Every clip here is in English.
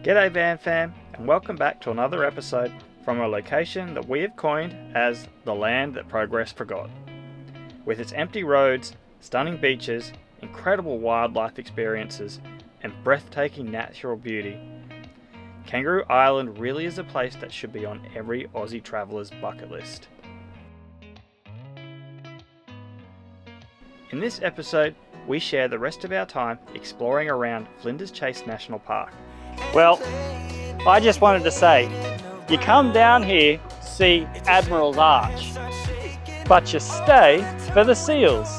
G'day Vanfam, and welcome back to another episode from a location that we have coined as the land that progress forgot. With its empty roads, stunning beaches, incredible wildlife experiences, and breathtaking natural beauty, Kangaroo Island really is a place that should be on every Aussie traveller's bucket list. In this episode, we share the rest of our time exploring around Flinders Chase National Park. Well, I just wanted to say, you come down here to see Admirals Arch, but you stay for the seals.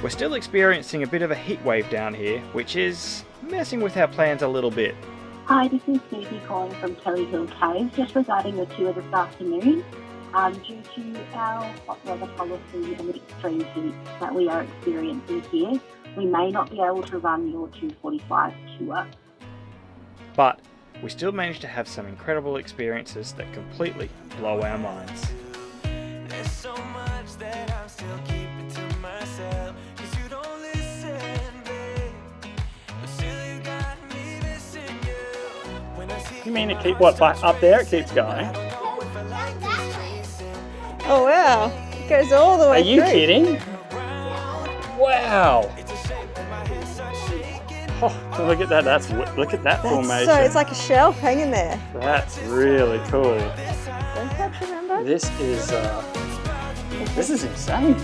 We're still experiencing a bit of a heat wave down here, which is messing with our plans a little bit. Hi, this is Susie calling from Kelly Hill Cave, just regarding the tour this afternoon. Due to our hot weather policy and the extreme heat that we are experiencing here, we may not be able to run your 2:45 tour. But we still managed to have some incredible experiences that completely blow our minds. There's so much that I'm still keeping to myself, 'cause you don't listen, babe. But still you got me missing you. When I see You mean it keep what, up there it keeps going? Oh wow, it goes all the way through. Are you kidding? Wow! Oh, look at that, look at that formation. So it's like a shelf hanging there. That's really cool. Don't touch, remember? This is insane.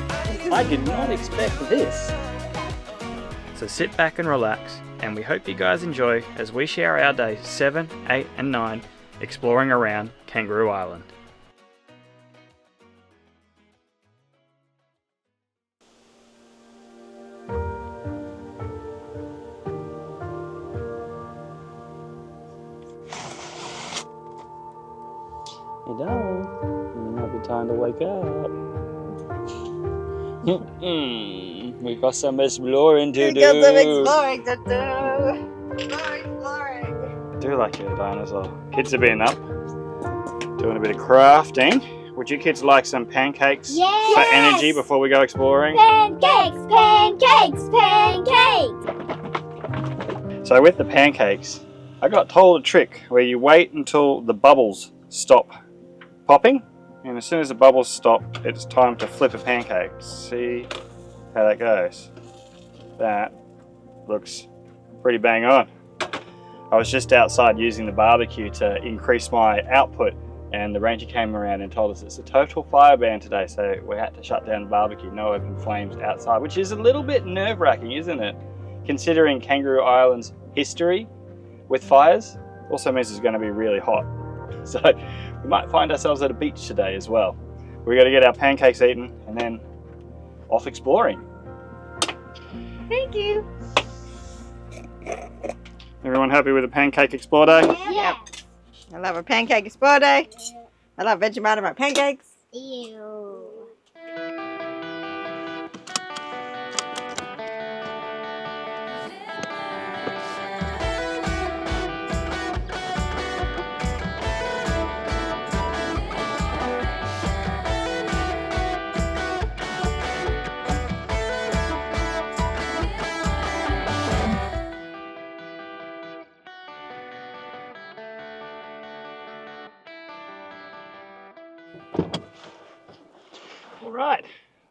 I did not expect this. So sit back and relax, and we hope you guys enjoy as we share our days 7, 8 and 9 exploring around Kangaroo Island. Hey darling, it might be time to wake up. We've got some exploring to do. We've got some exploring to do. Exploring. Do like you're a dinosaur. Kids are being up, doing a bit of crafting. Would you kids like some pancakes for energy before we go exploring? Pancakes, pancakes, pancakes! So with the pancakes, I got told a trick where you wait until the bubbles stop popping, and as soon as the bubbles stop, it's time to flip a pancake. See how that goes. That looks pretty bang on. I was just outside using the barbecue to increase my output, and the ranger came around and told us it's a total fire ban today, so we had to shut down the barbecue. No open flames outside, which is a little bit nerve-wracking, isn't it? Considering Kangaroo Island's history with fires. Also means it's going to be really hot. So we might find ourselves at a beach today as well. We got to get our pancakes eaten and then off exploring. Thank you. Everyone happy with the pancake explore day? Yep. I love a pancake explore day. I love Vegemite in my pancakes. Ew. Alright,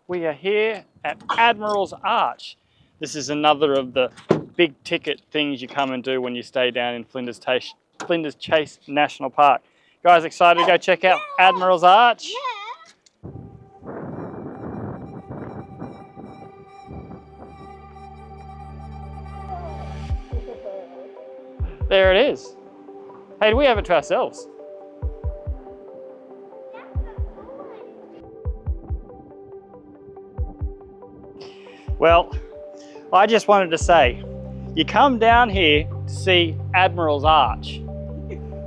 we are here at Admirals Arch. This is another of the big ticket things you come and do when you stay down in Flinders Chase National Park. Guys excited to go check out Admirals Arch? There it is. Hey, do we have it to ourselves? Well, I just wanted to say, you come down here to see Admirals Arch,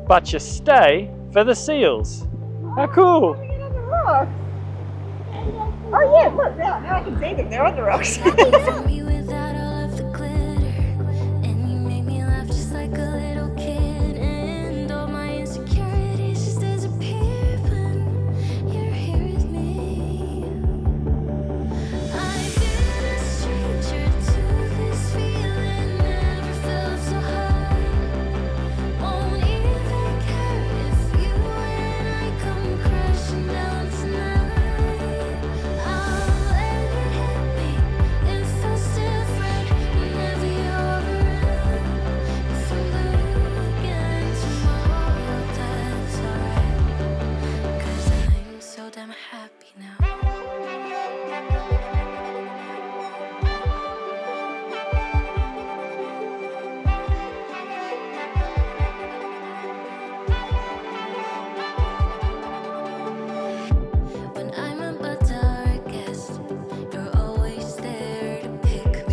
but you stay for the seals. How cool! Oh yeah, look, now I can see them. They're on the rocks. me without all of the glitter, and you make me laugh just like a little kid, and all my insecurities just disappear when you're here with me.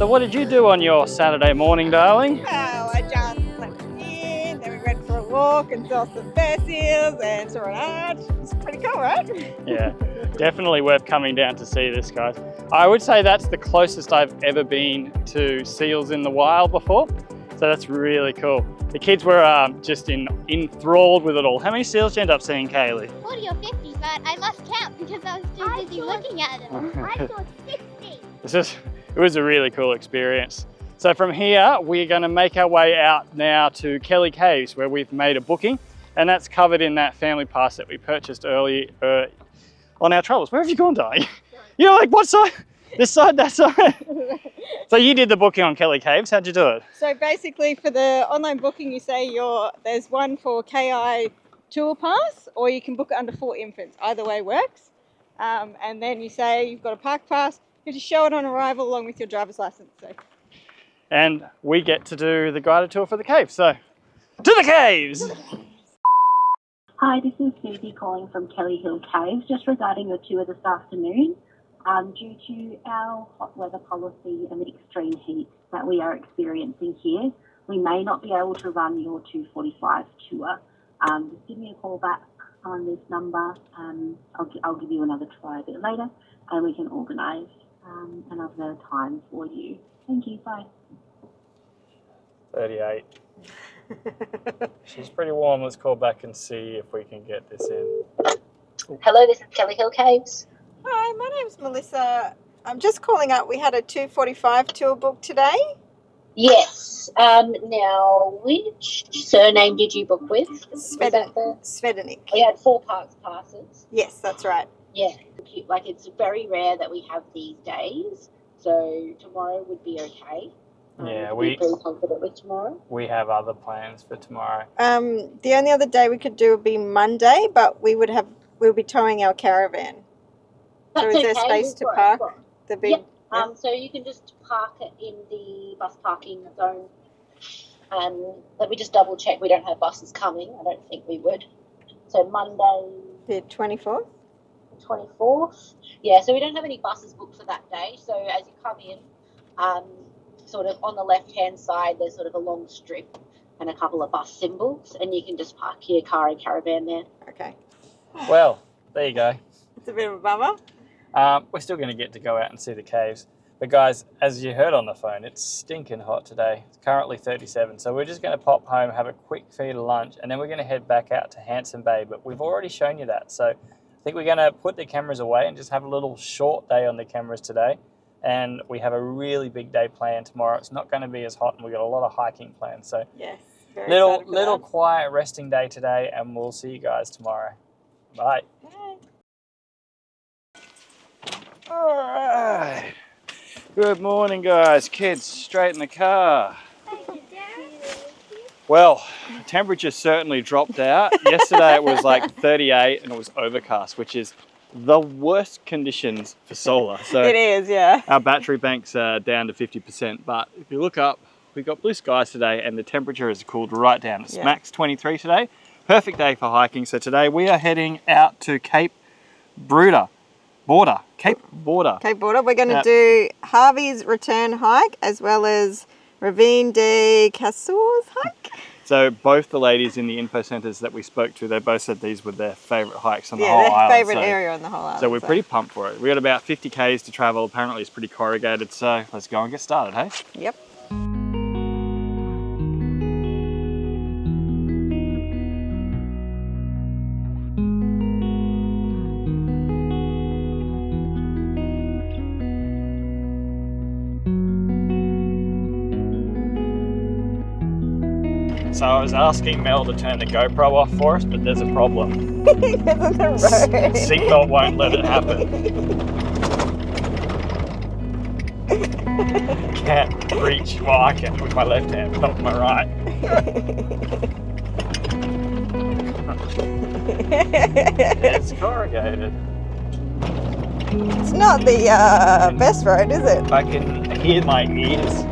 So what did you do on your Saturday morning, darling? Well, I just slept in, then we went for a walk and saw some bear seals and saw an arch. It's pretty cool, right? Yeah, definitely worth coming down to see this, guys. I would say that's the closest I've ever been to seals in the wild before. So that's really cool. The kids were just enthralled with it all. How many seals did you end up seeing, Kaylee? 40 or 50, but I lost count because I was too busy looking at them. I saw 60. It was a really cool experience. So from here, we're going to make our way out now to Kelly Caves, where we've made a booking, and that's covered in that family pass that we purchased early on our travels. Where have you gone, darling? You're like, what side? This side, that side? So you did the booking on Kelly Caves. How'd you do it? So basically for the online booking, you say there's one for KI tour pass, or you can book it under 4 infants. Either way works. And then you say you've got a park pass. You just show it on arrival along with your driver's license. So. And we get to do the guided tour for the cave. So, to the caves! Hi, this is Susie calling from Kelly Hill Caves, just regarding your tour this afternoon. Due to our hot weather policy and the extreme heat that we are experiencing here, we may not be able to run your 2:45 tour. Just give me a call back on this number. I'll give you another try a bit later, and we can organise another time for you. Thank you. Bye. 38. She's pretty warm. Let's call back and see if we can get this in. Hello, this is Kelly Hill Caves. Hi, my name's Melissa. I'm just calling up. We had a 2:45 tour book today. Yes. Now, which surname did you book with? Svedenik. We had 4 parks passes. Yes, that's right. Yeah. Like, it's very rare that we have these days, so tomorrow would be okay. Yeah, we're pretty confident with tomorrow. We have other plans for tomorrow. The only other day we could do would be Monday, but we'll be towing our caravan. So That's is there okay. space to park the big? Yep. So you can just park it in the bus parking zone. Let me just double check. We don't have buses coming. I don't think we would. So Monday, The 24th? 24th. Yeah, so we don't have any buses booked for that day. So as you come in, sort of on the left-hand side, there's sort of a long strip and a couple of bus symbols, and you can just park your car and caravan there. Okay. Well, there you go. It's a bit of a bummer. We're still going to get to go out and see the caves. But guys, as you heard on the phone, it's stinking hot today. It's currently 37. So we're just going to pop home, have a quick feed of lunch, and then we're going to head back out to Handsome Bay. But we've already shown you that. So I think we're going to put the cameras away and just have a little short day on the cameras today. And we have a really big day planned tomorrow. It's not going to be as hot, and we've got a lot of hiking planned. So Yes. little quiet resting day today, and we'll see you guys tomorrow. Bye. Bye. All right. Good morning, guys. Kids, straight in the car. Well, the temperature certainly dropped out. Yesterday it was like 38 and it was overcast, which is the worst conditions for solar. So It is, yeah. our battery bank's down to 50%. But if you look up, we've got blue skies today and the temperature has cooled right down. It's max 23 today. Perfect day for hiking. So today we are heading out to Cape Borda. Cape Borda. We're going to do Harvey's return hike as well as Ravine de Cassour's hike. So both the ladies in the info centres that we spoke to, they both said these were their favourite hikes on the whole island. Yeah, their favourite area on the whole island. So we're pretty pumped for it. We got about 50 k's to travel. Apparently it's pretty corrugated. So let's go and get started, hey? Yep. So I was asking Mel to turn the GoPro off for us, but there's a problem. Seatbelt won't let it happen. Can't reach. Well, I can with my left hand, not with my right. It's corrugated. It's not the best road, is it? I can hear my ears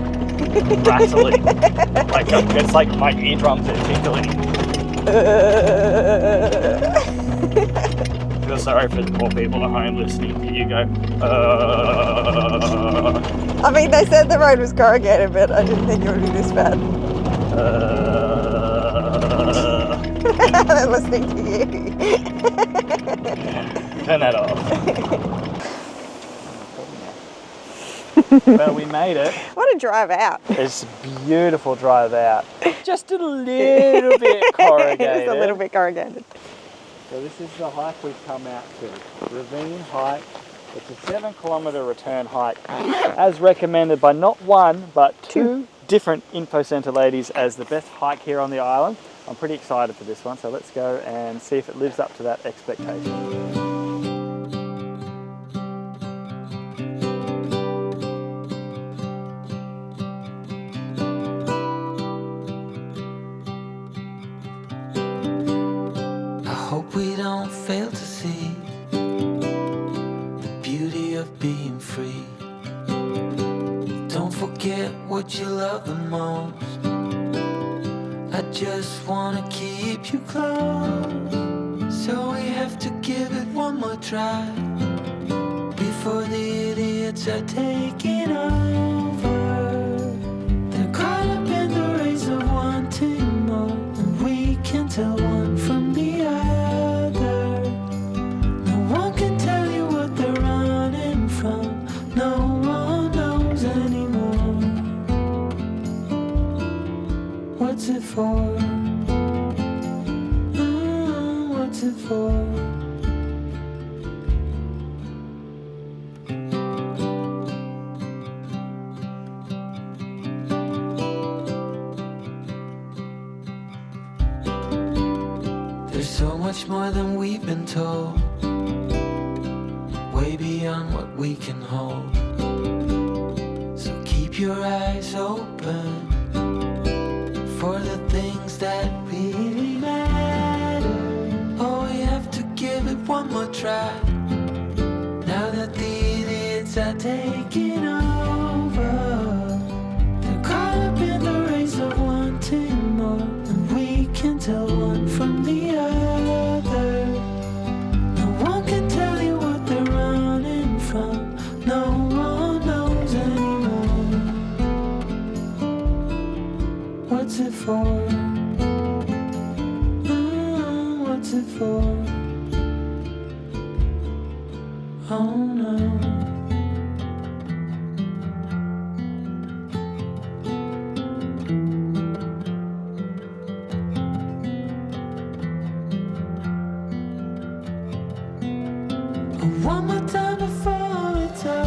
rattling. It's like my eardrums are tickling. Feels sorry for the poor people at home listening to you go. I mean, they said the road was corrugated, but I didn't think it would be this bad. They're listening to you. Turn that off. Well, we made it. What a drive out. It's a beautiful drive out. Just a little bit corrugated. Just a little bit corrugated. So this is the hike we've come out to. Ravine hike. It's a 7-kilometre return hike, as recommended by not one, but two different info centre ladies as the best hike here on the island. I'm pretty excited for this one, so let's go and see if it lives up to that expectation. We don't fail to see the beauty of being free. Don't forget what you love the most. I just wanna keep you close, so we have to give it one more try before the idiots are taking over. They're caught up in the race of wanting more, and we can tell one from the other. What's it for? What's it for? There's so much more than we've been told, way beyond what we can hold. So keep your eyes open for the things that really matter. Oh, we have to give it one more try, now that the idiots are taking over. They're caught up in the race of wanting more, and we can tell one from the other. No one can tell you what they're running from. No one knows anymore. What's it for? What's it for? Oh no. One more time before it's over.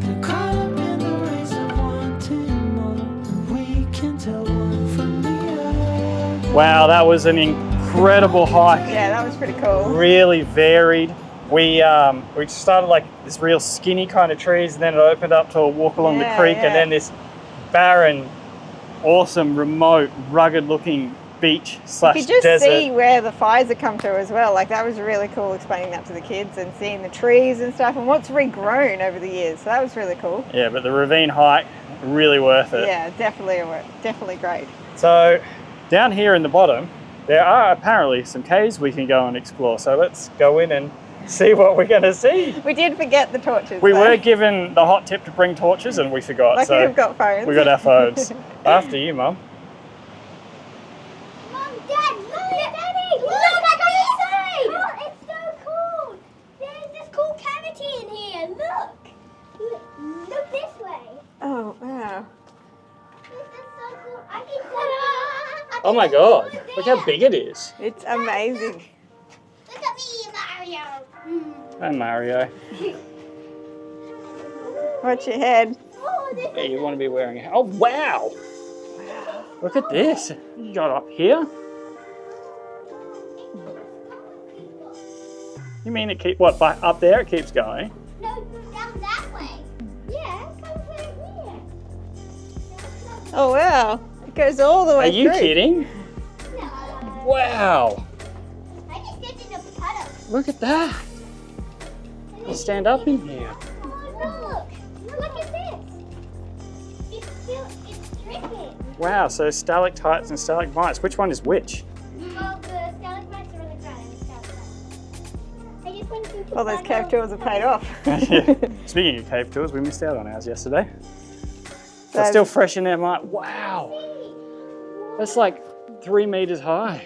They're caught up in the race of wanting more. We can tell one from the other. Wow, that was an incredible hike. Yeah, that was pretty cool. Really varied. We started like this real skinny kind of trees, and then it opened up to a walk along the creek, and then this barren, awesome, remote, rugged looking beach slash You could just desert. see where the fires have come through as well. Like, that was really cool, explaining that to the kids and seeing the trees and stuff and what's regrown over the years. So that was really cool. Yeah, but the ravine hike, really worth it. Yeah, definitely great. So down here in the bottom, there are apparently some caves we can go and explore. So let's go in and see what we're going to see. We did forget the torches. We though. were given the hot tip to bring torches, and we forgot. Lucky so we've got phones. we got our phones. After you, Mum. Mom, Dad, look, Daddy! Look, I got inside! Oh, it's so cool! There's this cool cavity in here. Look this way. Oh, wow. This is so cool. I can Oh my God! Look how big it is. It's amazing. Look at me, Mario. Hi, Mario. Watch your head. Oh, this Yeah, you want to be wearing it. Oh wow! Look at this. You got up here. You mean it keep what? Up there it keeps going. No, down that way. Yeah, come right here. Oh, wow. It goes all the way Are you through. kidding? No. Wow! I just did in a puddle. Look at that. You stand up in here. Oh, look at this. It's dripping. Wow, so stalactites and stalagmites. Which one is which? Well, the stalagmites are on the ground and the stalactites. Well, those cave tours have paid off. Yeah. Speaking of cave tours, we missed out on ours yesterday. They're still fresh in their mind. Wow. That's like 3 meters high.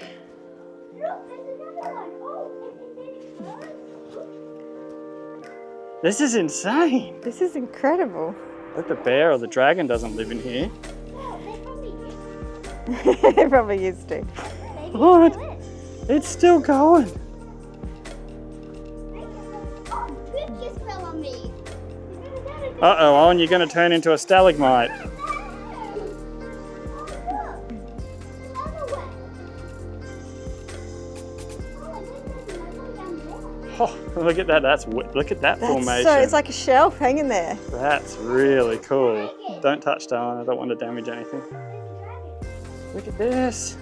This is insane. This is incredible. Hope the bear or the dragon doesn't live in here. They probably used to. What? It's still going. Just fell on me. Uh-oh, Owen, you're going to turn into a stalagmite. Oh, look at that. Look at that formation. So it's like a shelf hanging there. That's really cool. Don't touch, darling. I don't want to damage anything. Look at this.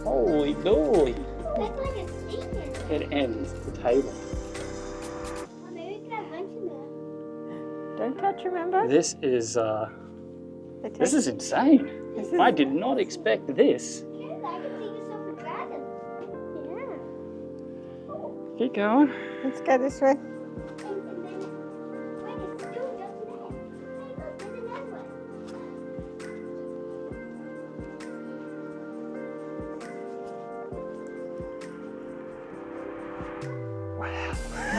Holy dooly. That's like a steamer. It ends the table. Maybe we could have lunch in there. Don't touch, remember? This is insane. I did not expect this. Yeah, I can see yourself a dragon. Yeah. Keep going. Let's go this way. And then, wait, it's still just there. Hey, look, there's another one.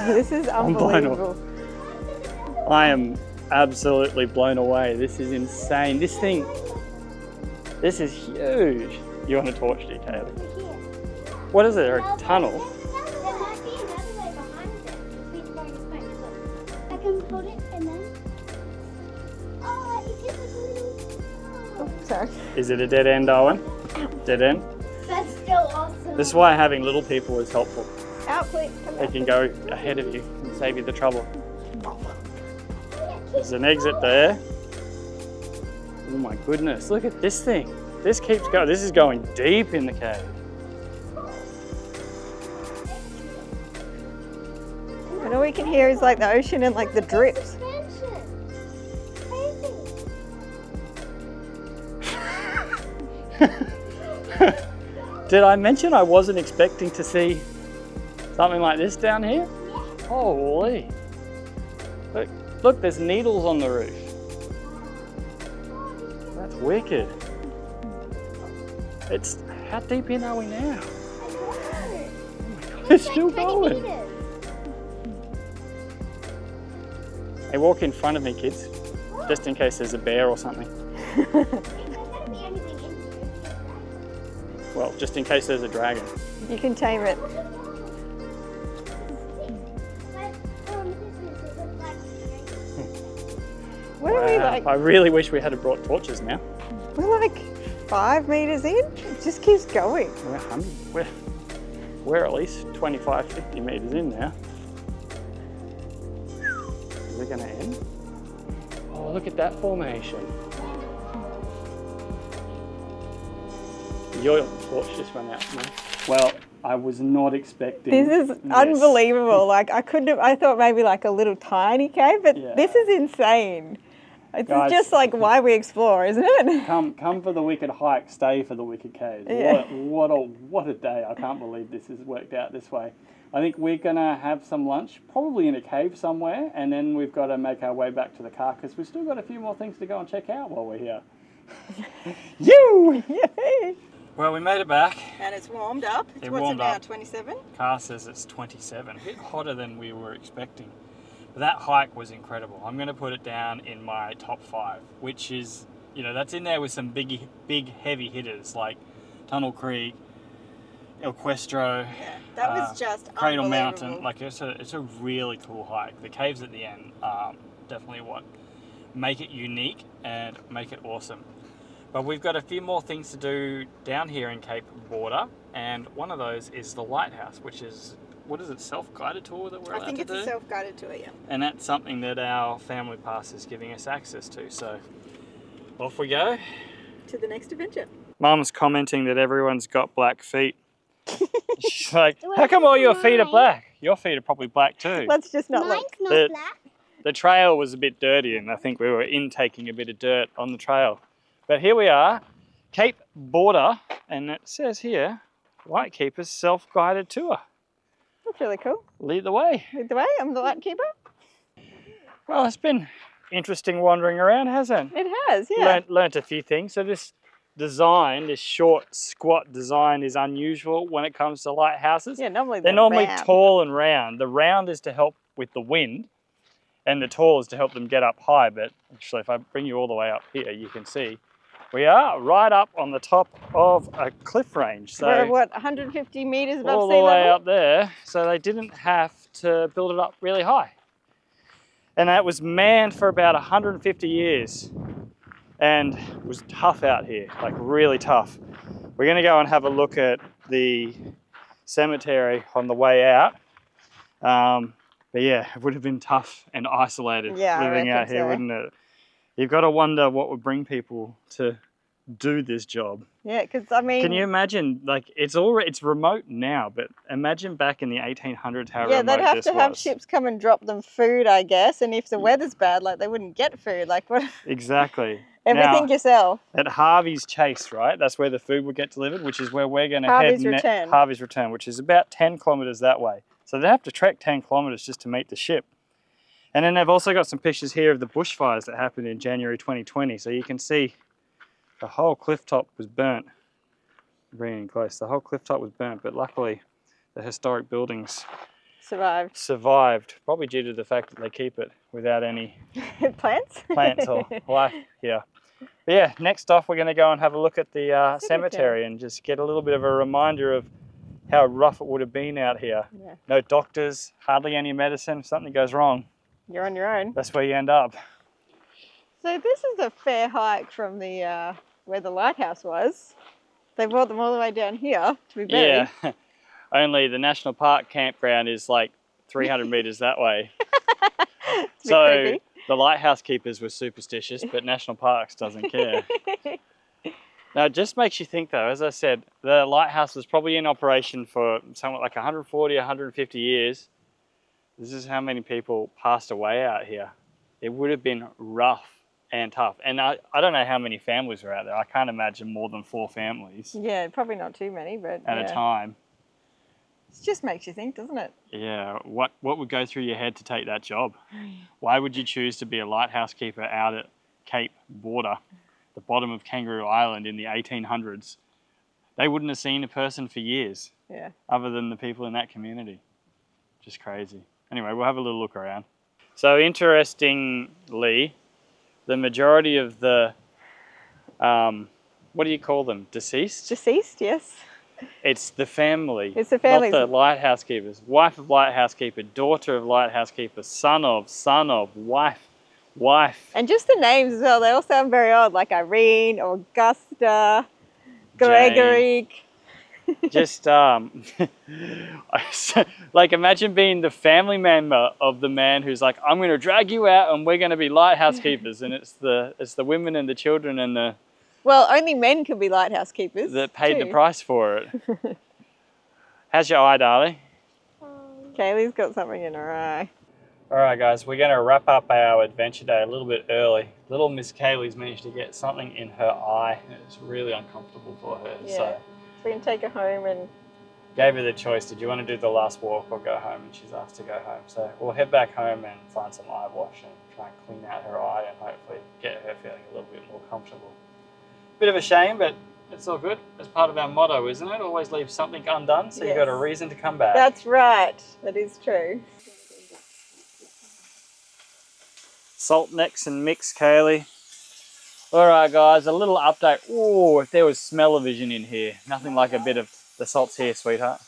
This is I'm blown away. unbelievable. I am absolutely blown away. This is insane. This is huge. You want a torch, do you, Kaylee? Over here. What is it? A No, tunnel? There might be another way behind it. It's going this way. Look. I can hold it and then. Oh, it's just like a little. Oh, sorry. Is it a dead end, Owen? Dead end? That's still awesome. This is why having little people is helpful. Out, please. Come They out. can go ahead of you and save you the trouble. There's an exit there. Oh my goodness, look at this thing. This keeps going. This is going deep in the cave. And all we can hear is like the ocean and like the drips. Did I mention I wasn't expecting to see something like this down here? Holy. Look, there's needles on the roof. That's wicked. How deep in are we now? It's still going. Hey, walk in front of me, kids, just in case there's a bear or something. Well, just in case there's a dragon. You can tame it. What are we like? I really wish we had brought torches now. We're like 5 meters in. It just keeps going. We're 100. We're at least 25, 50 meters in now. Is it going to end? Oh, look at that formation. Your torch just ran out, man. Well, I was not expecting This is unbelievable. Like I thought maybe like a little tiny cave, but Yeah. this is insane. It's Guys. just like why we explore, isn't it? Come for the wicked hike, stay for the wicked caves. Yeah. What a day. I can't believe this has worked out this way. I think we're gonna have some lunch, probably in a cave somewhere, and then we've got to make our way back to the car because we've still got a few more things to go and check out while we're here. You! Yay! Well, we made it back. And it's warmed up. It warmed up. 27? Car says it's 27, a bit hotter than we were expecting. But that hike was incredible. I'm going to put it down in my top 5, which is, that's in there with some big heavy hitters like Tunnel Creek, El Cuestro, Yeah, that was just Cradle unbelievable. Mountain. Like it's a really cool hike. The caves at the end are definitely what make it unique and make it awesome. But we've got a few more things to do down here in Cape Borda, and one of those is the lighthouse, which is, what is it, self-guided tour that we're allowed to do? I think it's a self-guided tour, yeah. And that's something that our family pass is giving us access to. So off we go. To the next adventure. Mum's commenting that everyone's got black feet. She's like, how come all your feet are black? Your feet are probably black too. Let's just not Mine's look. not black. The trail was a bit dirty and I think we were intaking a bit of dirt on the trail. But here we are, Cape Borda, and it says here, Lightkeeper's self-guided tour. That's really cool. Lead the way. Lead the way, I'm the light keeper. Well, it's been interesting wandering around, hasn't it? It has, yeah. Learnt a few things. So this design, this short, squat design is unusual when it comes to lighthouses. Yeah, normally they're normally round. tall and round. The round is to help with the wind, and the tall is to help them get up high. But actually, if I bring you all the way up here, you can see we are right up on the top of a cliff range. So we're what, 150 meters above all sea the way level? up there. So they didn't have to build it up really high. And that was manned for about 150 years. And it was tough out here, like really tough. We're gonna go and have a look at the cemetery on the way out. But yeah, it would have been tough and isolated living out here, wouldn't it? You've got to wonder what would bring people to do this job. Yeah, because I mean... Can you imagine, like, it's remote now, but imagine back in the 1800s how remote this was. Yeah, they'd have to have ships come and drop them food, I guess, and if the weather's bad, like, they wouldn't get food, like, what? Exactly. Everything now, yourself. At Harvey's Chase, right, that's where the food would get delivered, which is where we're going to head Harvey's Return, which is about 10 kilometres that way. So they have to trek 10 kilometres just to meet the ship. And then they've also got some pictures here of the bushfires that happened in January 2020. So you can see the whole cliff top was burnt. Bringing close, the whole cliff top was burnt, but luckily the historic buildings survived, probably due to the fact that they keep it without any plants or life here. But yeah, next off we're going to go and have a look at the cemetery and just get a little bit of a reminder of how rough it would have been out here. Yeah. No doctors, hardly any medicine. If something goes wrong, you're on your own. That's where you end up. So this is a fair hike from the where the lighthouse was. They brought them all the way down here to be buried. Yeah, only the national park campground is like 300 meters that way. So creepy. The lighthouse keepers were superstitious, but national parks doesn't care. Now, it just makes you think though, as I said, the lighthouse was probably in operation for somewhat like 140, 150 years. This is how many people passed away out here. It would have been rough and tough. And I don't know how many families were out there. I can't imagine more than 4 families. Yeah, probably not too many, but at a time. It just makes you think, doesn't it? Yeah, what would go through your head to take that job? Why would you choose to be a lighthouse keeper out at Cape Borda, the bottom of Kangaroo Island in the 1800s? They wouldn't have seen a person for years, other than the people in that community. Just crazy. Anyway, we'll have a little look around. So interestingly, the majority of the, what do you call them? Deceased? Deceased, yes. It's the family. It's the family. Not the lighthouse keepers. Wife of lighthouse keeper, daughter of lighthouse keeper, son of, wife. And just the names as well, they all sound very odd, like Irene, Augusta, Gregory. Just like imagine being the family member of the man who's like, I'm going to drag you out and we're going to be lighthouse keepers, and it's the women and the children and the only men can be lighthouse keepers that paid the price for it. How's your eye, darling? Kaylee's got something in her eye. All right, guys, we're going to wrap up our adventure day a little bit early. Little Miss Kaylee's managed to get something in her eye. It's really uncomfortable for her. Yeah. So we can take her home and... Gave her the choice, did you want to do the last walk or go home? And she's asked to go home. So we'll head back home and find some eye wash and try and clean out her eye and hopefully get her feeling a little bit more comfortable. Bit of a shame, but it's all good. It's part of our motto, isn't it? Always leave something undone, so you've got a reason to come back. That's right. That is true. Salt necks and mix, Kaylee. Alright guys, a little update. Oh, if there was smell-o-vision in here. Nothing like a bit of, the salt's here, sweetheart.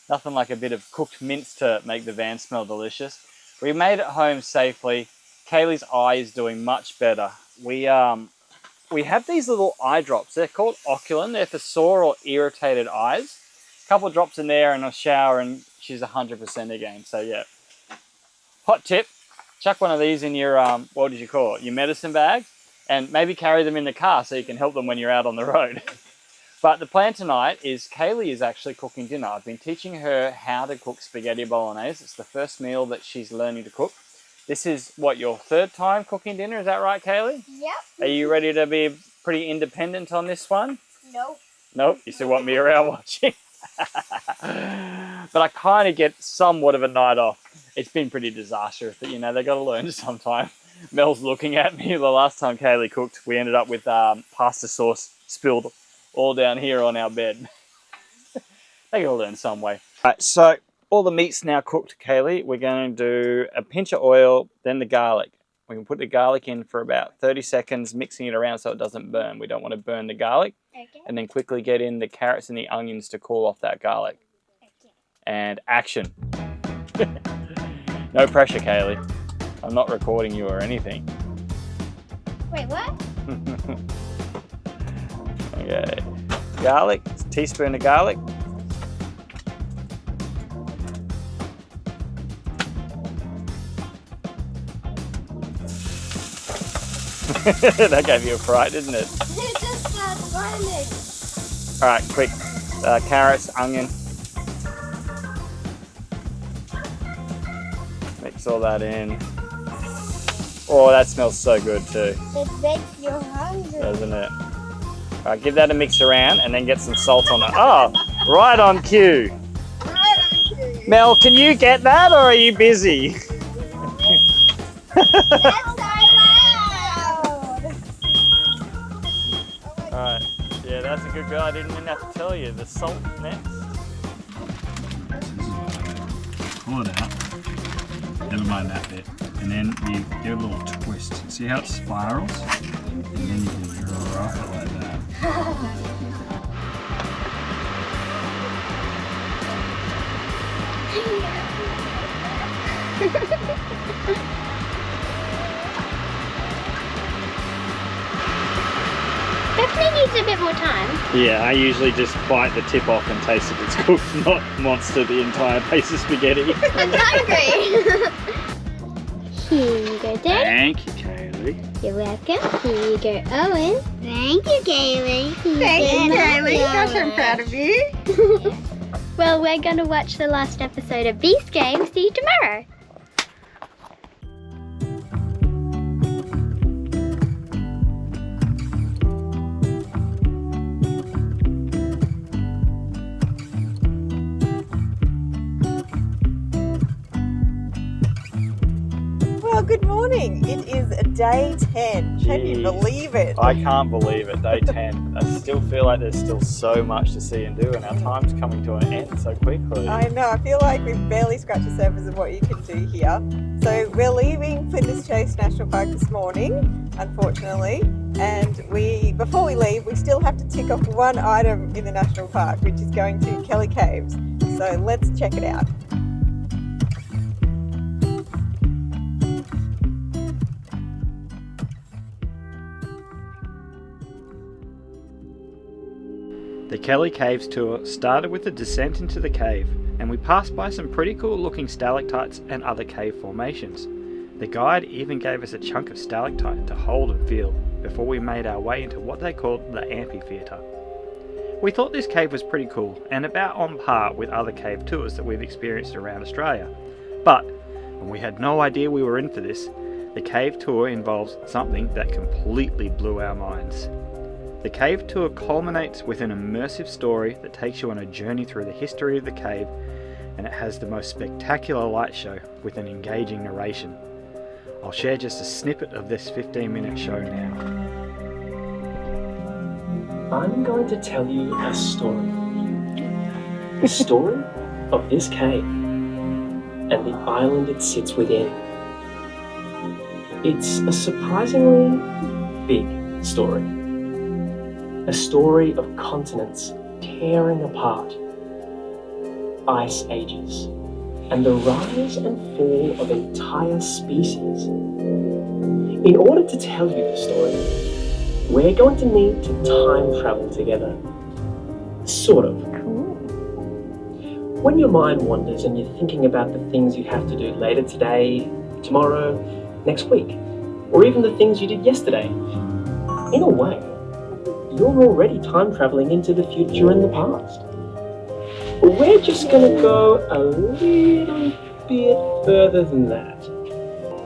Nothing like a bit of cooked mince to make the van smell delicious. We made it home safely. Kaylee's eye is doing much better. We have these little eye drops. They're called Oculin. They're for sore or irritated eyes. A couple of drops in there and a shower and she's 100% again. So yeah. Hot tip, chuck one of these in your, what did you call it? Your medicine bag. And maybe carry them in the car so you can help them when you're out on the road. But the plan tonight is Kaylee is actually cooking dinner. I've been teaching her how to cook spaghetti bolognese. It's the first meal that she's learning to cook. This is, what, your 3rd time cooking dinner? Is that right, Kaylee? Yep. Are you ready to be pretty independent on this one? Nope. Nope? You still want me around watching? But I kind of get somewhat of a night off. It's been pretty disastrous, but you know, they got to learn sometime. Mel's looking at me. The last time Kaylee cooked, we ended up with pasta sauce spilled all down here on our bed. They got to learn some way. Right, so all the meat's now cooked, Kaylee. We're going to do a pinch of oil, then the garlic. We can put the garlic in for about 30 seconds, mixing it around so it doesn't burn. We don't want to burn the garlic. Okay. And then quickly get in the carrots and the onions to cool off that garlic. Okay. And action. No pressure, Kaylee. I'm not recording you or anything. Wait, what? Okay. Garlic, a teaspoon of garlic. That gave you a fright, didn't it? It just started burning. All right, quick. Carrots, onion. Mix all that in. Oh, that smells so good too, It makes you hungry. doesn't it? All right, give that a mix around and then get some salt on it. Oh, right on cue. Mel, can you get that or are you busy? That's so loud. Alright, yeah, that's a good girl. I didn't even have to tell you. The salt next. Pull it out. Never mind that bit. And then you give it a little twist. See how it spirals? And then you can drop it like that. Definitely needs a bit more time. Yeah, I usually just bite the tip off and taste if it's cooked, not monster the entire piece of spaghetti. I'm hungry. Here you go, Dad. Thank you, Kaylee. You're welcome. Here you go, Owen. Thank you, Kaylee. Thank you, Kaylee. Gosh, I'm proud of you. Well, we're going to watch the last episode of Beast Game. See you tomorrow. Well, good morning. It is day 10. Can you Jeez. believe it? I can't believe it, day 10. I still feel like there's still so much to see and do, and our time's coming to an end so quickly. I know. I feel like we've barely scratched the surface of what you can do here. So we're leaving Flinders Chase National Park this morning, unfortunately. And before we leave, we still have to tick off one item in the national park, which is going to Kelly Caves. So let's check it out. The Kelly Caves tour started with a descent into the cave, and we passed by some pretty cool looking stalactites and other cave formations. The guide even gave us a chunk of stalactite to hold and feel before we made our way into what they called the amphitheatre. We thought this cave was pretty cool and about on par with other cave tours that we've experienced around Australia. But, and we had no idea we were in for this, the cave tour involves something that completely blew our minds. The cave tour culminates with an immersive story that takes you on a journey through the history of the cave, and it has the most spectacular light show with an engaging narration. I'll share just a snippet of this 15-minute show now. I'm going to tell you a story. The story of this cave and the island it sits within. It's a surprisingly big story. A story of continents tearing apart, ice ages, and the rise and fall of entire species. In order to tell you the story, we're going to need to time travel together. Sort of. Cool. When your mind wanders and you're thinking about the things you have to do later today, tomorrow, next week, or even the things you did yesterday, in a way, you're already time traveling into the future and the past. But we're just going to go a little bit further than that.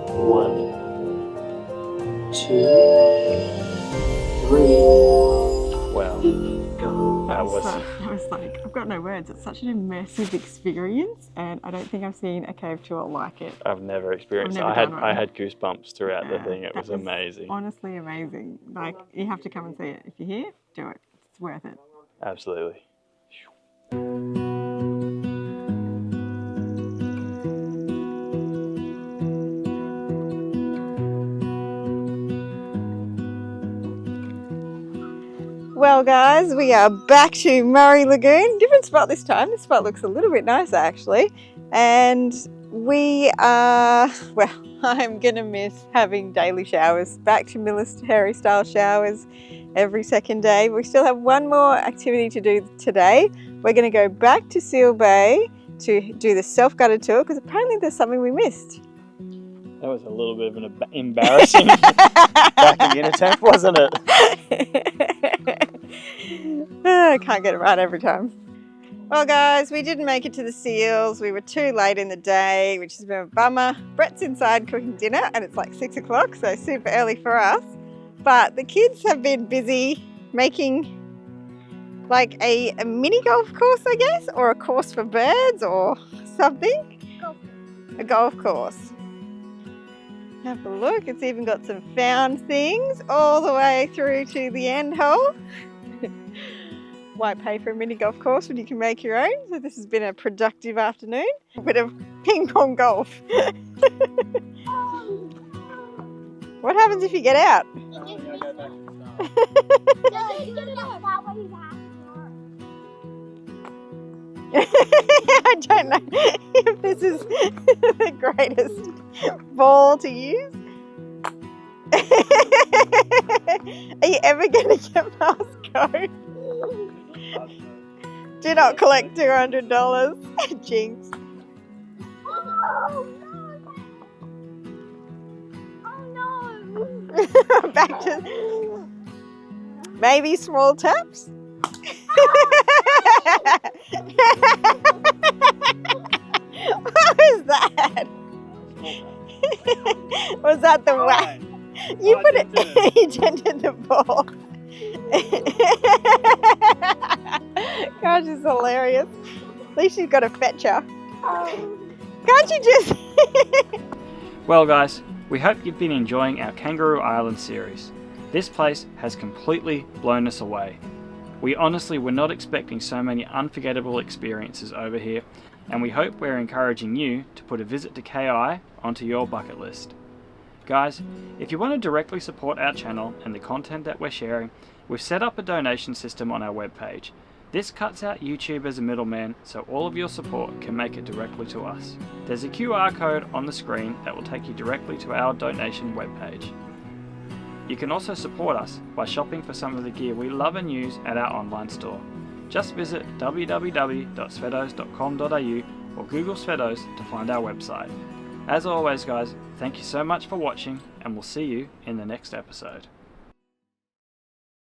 1, 2, 3, Well, go. That was like, I've got no words. It's such an immersive experience, and I don't think I've seen a cave tour like it. I've never experienced it. I had goosebumps throughout the thing. It was amazing. Honestly amazing. Like, you have to come and see it. If you're here, do it. It's worth it. Absolutely. Well guys, we are back to Murray Lagoon. Different spot this time. This spot looks a little bit nicer actually. And we are, well, I'm gonna miss having daily showers. Back to military style showers every second day. We still have one more activity to do today. We're gonna go back to Seal Bay to do the self-guided tour because apparently there's something we missed. That was a little bit of an embarrassing backing in attempt, wasn't it? I can't get it right every time. Well guys, we didn't make it to the seals. We were too late in the day, which has been a bummer. Brett's inside cooking dinner and it's like 6 o'clock, so super early for us. But the kids have been busy making like a mini golf course, I guess, or a course for birds or something. A golf course. Have a look, it's even got some found things all the way through to the end hole. Why pay for a mini golf course when you can make your own? So this has been a productive afternoon. A bit of ping pong golf. What happens if you get out? I don't know if this is the greatest ball to use. Are you ever going to get past go? Do not collect $200. Jinx. Oh no! Back to maybe small taps. What was that? Was that the whack? You put it. You dented the ball. Gosh, it's hilarious. At least you've got a fetcher. Can't you just? Well guys, we hope you've been enjoying our Kangaroo Island series. This place has completely blown us away. We honestly were not expecting so many unforgettable experiences over here, and we hope we're encouraging you to put a visit to KI onto your bucket list. Guys, if you want to directly support our channel and the content that we're sharing, we've set up a donation system on our webpage. This cuts out YouTube as a middleman, so all of your support can make it directly to us. There's a QR code on the screen that will take you directly to our donation webpage. You can also support us by shopping for some of the gear we love and use at our online store. Just visit www.svedos.com.au or Google Svedos to find our website. As always guys, thank you so much for watching and we'll see you in the next episode.